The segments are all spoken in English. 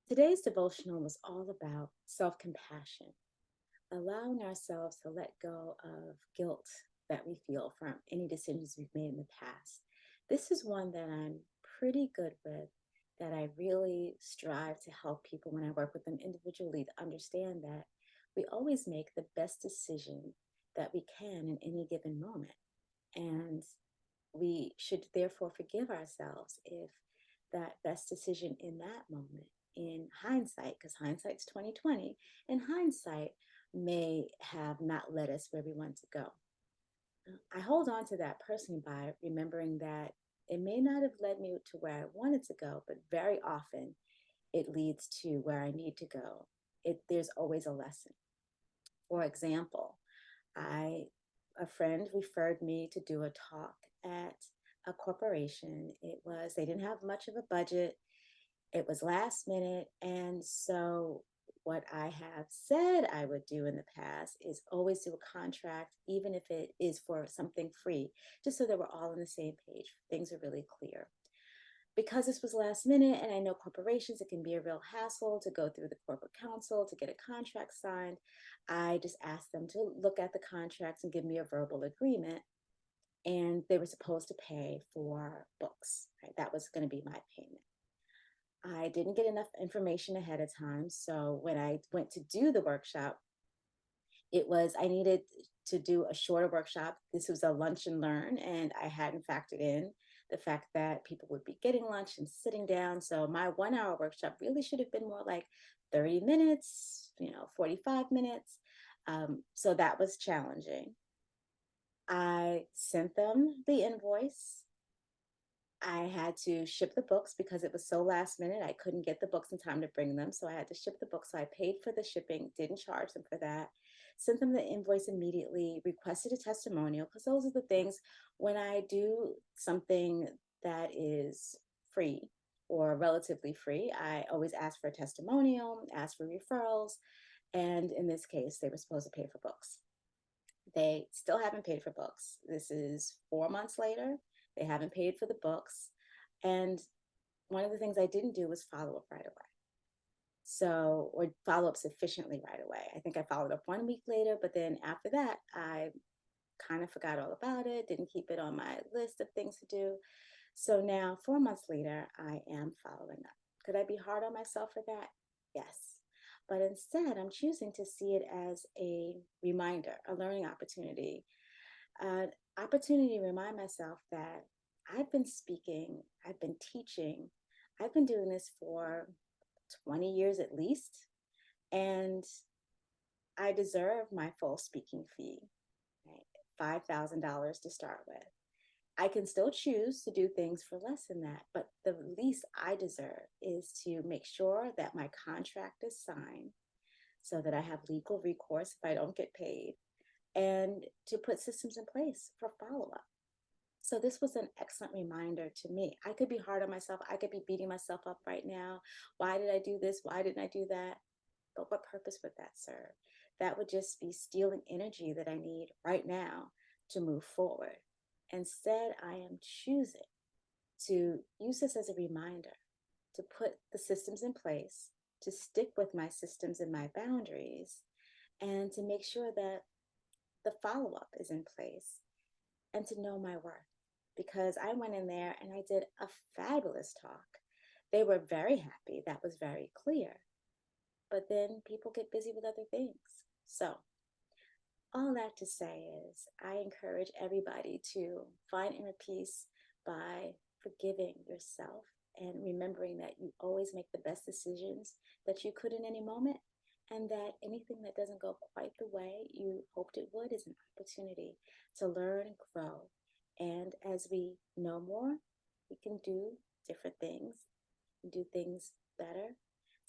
Today's devotional was all about self compassion, allowing ourselves to let go of guilt that we feel from any decisions we've made in the past. This is one that I'm pretty good with, that I really strive to help people when I work with them individually to understand that we always make the best decision that we can in any given moment. And we should therefore forgive ourselves if that best decision in that moment, in hindsight, because hindsight's 2020, in hindsight may have not led us where we want to go. I hold on to that personally by remembering that it may not have led me to where I wanted to go, but very often it leads to where I need to go. There's always a lesson. For example, I a friend referred me to do a talk at a corporation. They didn't have much of a budget. It was last minute. And so what I have said I would do in the past is always do a contract, even if it is for something free, just so that we're all on the same page. Things are really clear. Because this was last minute, and I know corporations, it can be a real hassle to go through the corporate counsel to get a contract signed. I just asked them to look at the contracts and give me a verbal agreement. And they were supposed to pay for books, right? That was going to be my payment. I didn't get enough information ahead of time. So when I went to do the workshop, I needed to do a shorter workshop. This was a lunch and learn, and I hadn't factored in the fact that people would be getting lunch and sitting down. So my 1 hour workshop really should have been more like 30 minutes, 45 minutes. So that was challenging. I sent them the invoice. I had to ship the books because it was so last minute. I couldn't get the books in time to bring them. So I had to ship the books. So I paid for the shipping, didn't charge them for that, sent them the invoice immediately, requested a testimonial, because those are the things when I do something that is free or relatively free, I always ask for a testimonial, ask for referrals. And in this case, they were supposed to pay for books. They still haven't paid for books. This is 4 months later. They haven't paid for the books. And one of the things I didn't do was follow up right away. So, or follow up sufficiently right away. I think I followed up 1 week later, but then after that, I kind of forgot all about it, didn't keep it on my list of things to do. So now, 4 months later, I am following up. Could I be hard on myself for that? Yes. But instead, I'm choosing to see it as a reminder, a learning opportunity, an opportunity to remind myself that I've been speaking, I've been teaching, I've been doing this for 20 years at least, and I deserve my full speaking fee, right? $5,000 to start with. I can still choose to do things for less than that, but the least I deserve is to make sure that my contract is signed so that I have legal recourse if I don't get paid, and to put systems in place for follow up. So this was an excellent reminder to me. I could be hard on myself. I could be beating myself up right now. Why did I do this? Why didn't I do that? But what purpose would that serve? That would just be stealing energy that I need right now to move forward. Instead, I am choosing to use this as a reminder to put the systems in place, to stick with my systems and my boundaries, and to make sure that the follow up is in place and to know my worth. Because I went in there and I did a fabulous talk. They were very happy. That was very clear. But then people get busy with other things. So, all that to say is, I encourage everybody to find inner peace by forgiving yourself and remembering that you always make the best decisions that you could in any moment, and that anything that doesn't go quite the way you hoped it would is an opportunity to learn and grow. And as we know more, we can do different things, do things better,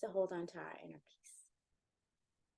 to hold on to our inner peace.